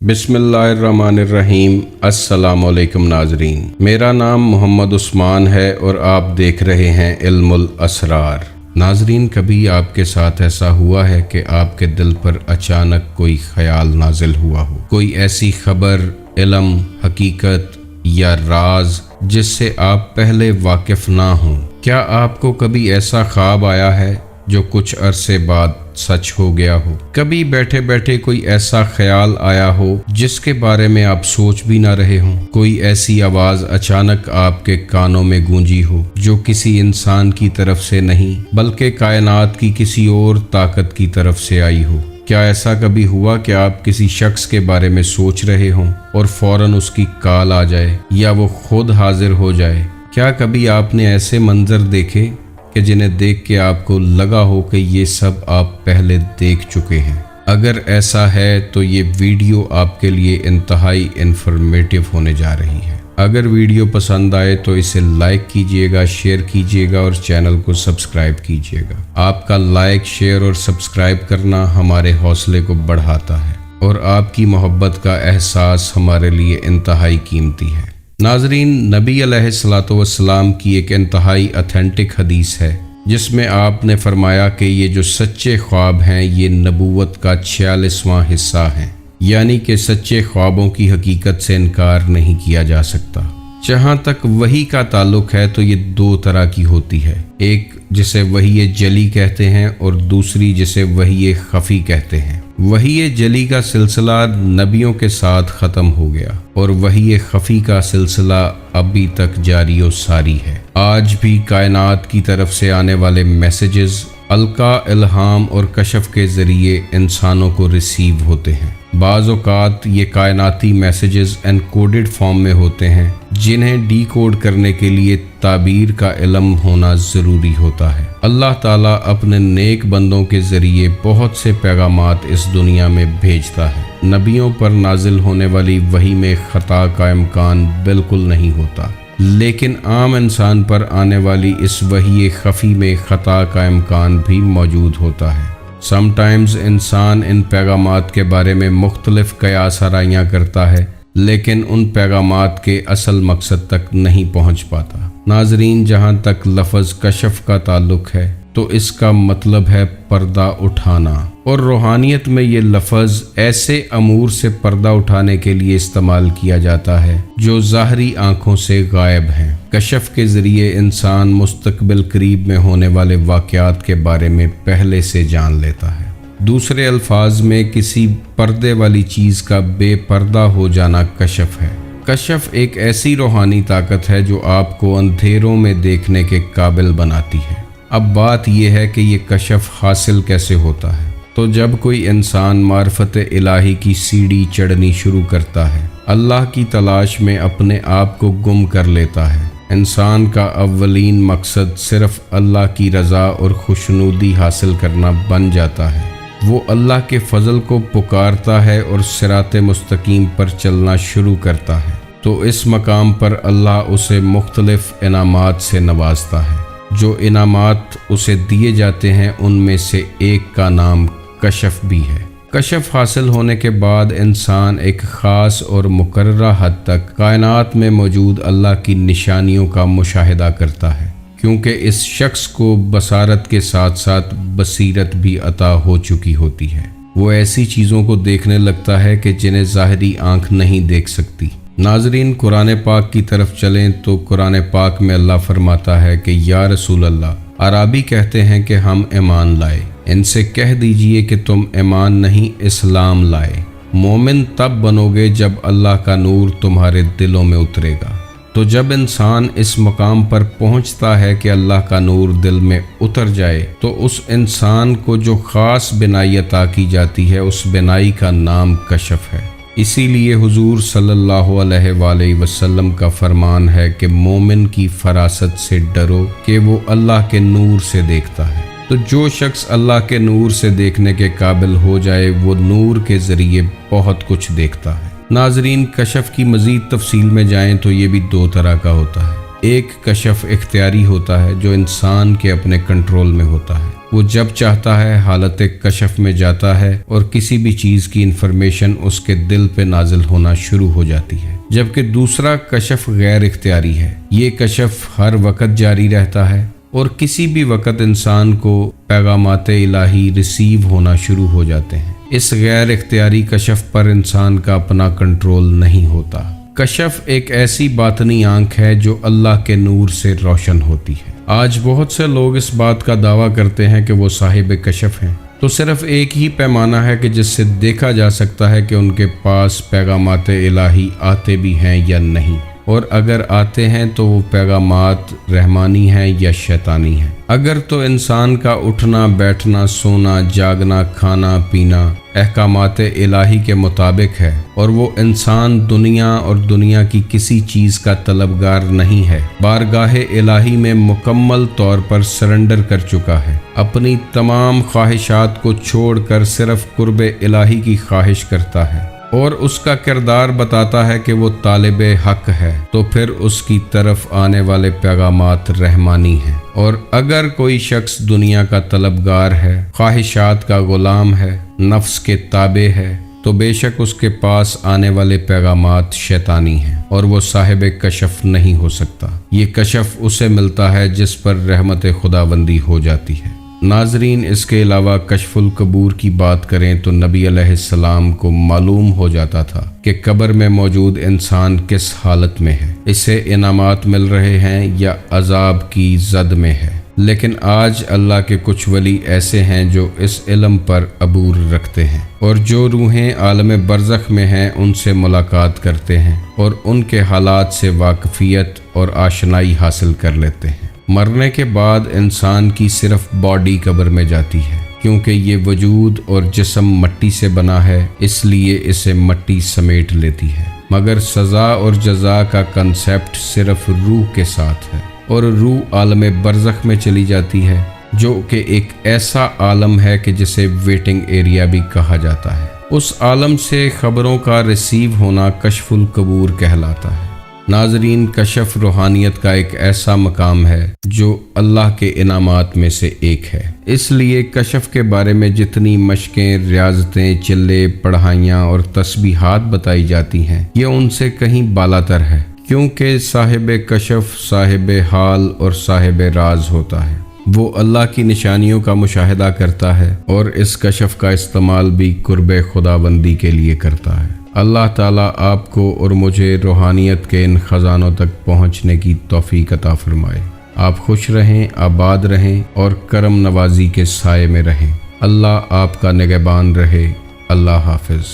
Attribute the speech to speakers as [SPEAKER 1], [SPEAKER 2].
[SPEAKER 1] بسم اللہ الرحمن الرحیم۔ السلام علیکم ناظرین، میرا نام محمد عثمان ہے اور آپ دیکھ رہے ہیں علم الاسرار۔ ناظرین، کبھی آپ کے ساتھ ایسا ہوا ہے کہ آپ کے دل پر اچانک کوئی خیال نازل ہوا ہو، کوئی ایسی خبر، علم، حقیقت یا راز جس سے آپ پہلے واقف نہ ہوں؟ کیا آپ کو کبھی ایسا خواب آیا ہے جو کچھ عرصے بعد سچ ہو گیا ہو؟ کبھی بیٹھے بیٹھے کوئی ایسا خیال آیا ہو جس کے بارے میں آپ سوچ بھی نہ رہے ہوں؟ کوئی ایسی آواز اچانک آپ کے کانوں میں گونجی ہو جو کسی انسان کی طرف سے نہیں بلکہ کائنات کی کسی اور طاقت کی طرف سے آئی ہو؟ کیا ایسا کبھی ہوا کہ آپ کسی شخص کے بارے میں سوچ رہے ہوں اور فوراً اس کی کال آ جائے یا وہ خود حاضر ہو جائے؟ کیا کبھی آپ نے ایسے منظر دیکھے کہ جنہیں دیکھ کے آپ کو لگا ہو کہ یہ سب آپ پہلے دیکھ چکے ہیں؟ اگر ایسا ہے تو یہ ویڈیو آپ کے لیے انتہائی انفارمیٹیو ہونے جا رہی ہے۔ اگر ویڈیو پسند آئے تو اسے لائک کیجئے گا، شیئر کیجئے گا اور چینل کو سبسکرائب کیجئے گا۔ آپ کا لائک، شیئر اور سبسکرائب کرنا ہمارے حوصلے کو بڑھاتا ہے اور آپ کی محبت کا احساس ہمارے لیے انتہائی قیمتی ہے۔ ناظرین، نبی علیہ الصلوۃ والسلام کی ایک انتہائی اتھینٹک حدیث ہے جس میں آپ نے فرمایا کہ یہ جو سچے خواب ہیں یہ نبوت کا 46واں حصہ ہیں، یعنی کہ سچے خوابوں کی حقیقت سے انکار نہیں کیا جا سکتا۔ جہاں تک وحی کا تعلق ہے تو یہ دو طرح کی ہوتی ہے، ایک جسے وحی جلی کہتے ہیں اور دوسری جسے وحی خفی کہتے ہیں۔ وحی جلی کا سلسلہ نبیوں کے ساتھ ختم ہو گیا اور وحی خفی کا سلسلہ ابھی تک جاری و ساری ہے۔ آج بھی کائنات کی طرف سے آنے والے میسیجز القا، الہام اور کشف کے ذریعے انسانوں کو ریسیو ہوتے ہیں۔ بعض اوقات یہ کائناتی میسیجز انکوڈڈ فارم میں ہوتے ہیں جنہیں ڈی کوڈ کرنے کے لیے تعبیر کا علم ہونا ضروری ہوتا ہے۔ اللہ تعالیٰ اپنے نیک بندوں کے ذریعے بہت سے پیغامات اس دنیا میں بھیجتا ہے۔ نبیوں پر نازل ہونے والی وحی میں خطا کا امکان بالکل نہیں ہوتا، لیکن عام انسان پر آنے والی اس وحی خفی میں خطا کا امکان بھی موجود ہوتا ہے۔ سم ٹائمز انسان ان پیغامات کے بارے میں مختلف قیاس آرائیاں کرتا ہے لیکن ان پیغامات کے اصل مقصد تک نہیں پہنچ پاتا۔ ناظرین، جہاں تک لفظ کشف کا تعلق ہے تو اس کا مطلب ہے پردہ اٹھانا، اور روحانیت میں یہ لفظ ایسے امور سے پردہ اٹھانے کے لیے استعمال کیا جاتا ہے جو ظاہری آنکھوں سے غائب ہیں۔ کشف کے ذریعے انسان مستقبل قریب میں ہونے والے واقعات کے بارے میں پہلے سے جان لیتا ہے۔ دوسرے الفاظ میں کسی پردے والی چیز کا بے پردہ ہو جانا کشف ہے۔ کشف ایک ایسی روحانی طاقت ہے جو آپ کو اندھیروں میں دیکھنے کے قابل بناتی ہے۔ اب بات یہ ہے کہ یہ کشف حاصل کیسے ہوتا ہے؟ تو جب کوئی انسان معرفت الہی کی سیڑھی چڑھنی شروع کرتا ہے، اللہ کی تلاش میں اپنے آپ کو گم کر لیتا ہے۔ انسان کا اولین مقصد صرف اللہ کی رضا اور خوشنودی حاصل کرنا بن جاتا ہے۔ وہ اللہ کے فضل کو پکارتا ہے اور صراط مستقیم پر چلنا شروع کرتا ہے، تو اس مقام پر اللہ اسے مختلف انعامات سے نوازتا ہے۔ جو انعامات اسے دیے جاتے ہیں ان میں سے ایک کا نام کشف بھی ہے۔ کشف حاصل ہونے کے بعد انسان ایک خاص اور مقررہ حد تک کائنات میں موجود اللہ کی نشانیوں کا مشاہدہ کرتا ہے، کیونکہ اس شخص کو بصارت کے ساتھ ساتھ بصیرت بھی عطا ہو چکی ہوتی ہے۔ وہ ایسی چیزوں کو دیکھنے لگتا ہے کہ جنہیں ظاہری آنکھ نہیں دیکھ سکتی۔ ناظرین، قرآن پاک کی طرف چلیں تو قرآن پاک میں اللہ فرماتا ہے کہ یا رسول اللہ، عربی کہتے ہیں کہ ہم ایمان لائے، ان سے کہہ دیجئے کہ تم ایمان نہیں اسلام لائے۔ مومن تب بنو گے جب اللہ کا نور تمہارے دلوں میں اترے گا۔ تو جب انسان اس مقام پر پہنچتا ہے کہ اللہ کا نور دل میں اتر جائے تو اس انسان کو جو خاص بینائی عطا کی جاتی ہے اس بینائی کا نام کشف ہے۔ اسی لیے حضور صلی اللہ علیہ وآلہ وسلم کا فرمان ہے کہ مومن کی فراست سے ڈرو کہ وہ اللہ کے نور سے دیکھتا ہے۔ تو جو شخص اللہ کے نور سے دیکھنے کے قابل ہو جائے وہ نور کے ذریعے بہت کچھ دیکھتا ہے۔ ناظرین، کشف کی مزید تفصیل میں جائیں تو یہ بھی دو طرح کا ہوتا ہے۔ ایک کشف اختیاری ہوتا ہے جو انسان کے اپنے کنٹرول میں ہوتا ہے۔ وہ جب چاہتا ہے حالت کشف میں جاتا ہے اور کسی بھی چیز کی انفارمیشن اس کے دل پہ نازل ہونا شروع ہو جاتی ہے، جبکہ دوسرا کشف غیر اختیاری ہے۔ یہ کشف ہر وقت جاری رہتا ہے اور کسی بھی وقت انسان کو پیغامات الہی ریسیو ہونا شروع ہو جاتے ہیں۔ اس غیر اختیاری کشف پر انسان کا اپنا کنٹرول نہیں ہوتا۔ کشف ایک ایسی باطنی آنکھ ہے جو اللہ کے نور سے روشن ہوتی ہے۔ آج بہت سے لوگ اس بات کا دعویٰ کرتے ہیں کہ وہ صاحب کشف ہیں، تو صرف ایک ہی پیمانہ ہے کہ جس سے دیکھا جا سکتا ہے کہ ان کے پاس پیغامات الہی آتے بھی ہیں یا نہیں، اور اگر آتے ہیں تو وہ پیغامات رحمانی ہیں یا شیطانی ہیں۔ اگر تو انسان کا اٹھنا بیٹھنا سونا جاگنا کھانا پینا احکامات الہی کے مطابق ہے اور وہ انسان دنیا اور دنیا کی کسی چیز کا طلبگار نہیں ہے، بارگاہ الہی میں مکمل طور پر سرنڈر کر چکا ہے، اپنی تمام خواہشات کو چھوڑ کر صرف قرب الہی کی خواہش کرتا ہے اور اس کا کردار بتاتا ہے کہ وہ طالب حق ہے، تو پھر اس کی طرف آنے والے پیغامات رحمانی ہیں۔ اور اگر کوئی شخص دنیا کا طلبگار ہے، خواہشات کا غلام ہے، نفس کے تابع ہے، تو بے شک اس کے پاس آنے والے پیغامات شیطانی ہیں اور وہ صاحب کشف نہیں ہو سکتا۔ یہ کشف اسے ملتا ہے جس پر رحمت خداوندی ہو جاتی ہے۔ ناظرین، اس کے علاوہ کشف القبور کی بات کریں تو نبی علیہ السلام کو معلوم ہو جاتا تھا کہ قبر میں موجود انسان کس حالت میں ہے، اسے انعامات مل رہے ہیں یا عذاب کی زد میں ہے۔ لیکن آج اللہ کے کچھ ولی ایسے ہیں جو اس علم پر عبور رکھتے ہیں اور جو روحیں عالم برزخ میں ہیں ان سے ملاقات کرتے ہیں اور ان کے حالات سے واقفیت اور آشنائی حاصل کر لیتے ہیں۔ مرنے کے بعد انسان کی صرف باڈی قبر میں جاتی ہے، کیونکہ یہ وجود اور جسم مٹی سے بنا ہے، اس لیے اسے مٹی سمیٹ لیتی ہے، مگر سزا اور جزا کا کنسیپٹ صرف روح کے ساتھ ہے، اور روح عالم برزخ میں چلی جاتی ہے، جو کہ ایک ایسا عالم ہے کہ جسے ویٹنگ ایریا بھی کہا جاتا ہے۔ اس عالم سے خبروں کا ریسیو ہونا کشف القبور کہلاتا ہے۔ ناظرین، کشف روحانیت کا ایک ایسا مقام ہے جو اللہ کے انعامات میں سے ایک ہے، اس لیے کشف کے بارے میں جتنی مشقیں، ریاضتیں، چلے، پڑھائیاں اور تسبیحات بتائی جاتی ہیں، یہ ان سے کہیں بالاتر ہے، کیونکہ صاحب کشف صاحب حال اور صاحب راز ہوتا ہے۔ وہ اللہ کی نشانیوں کا مشاہدہ کرتا ہے اور اس کشف کا استعمال بھی قرب خداوندی کے لیے کرتا ہے۔ اللہ تعالیٰ آپ کو اور مجھے روحانیت کے ان خزانوں تک پہنچنے کی توفیق عطا فرمائے۔ آپ خوش رہیں، آباد رہیں اور کرم نوازی کے سائے میں رہیں۔ اللہ آپ کا نگہبان رہے۔ اللہ حافظ۔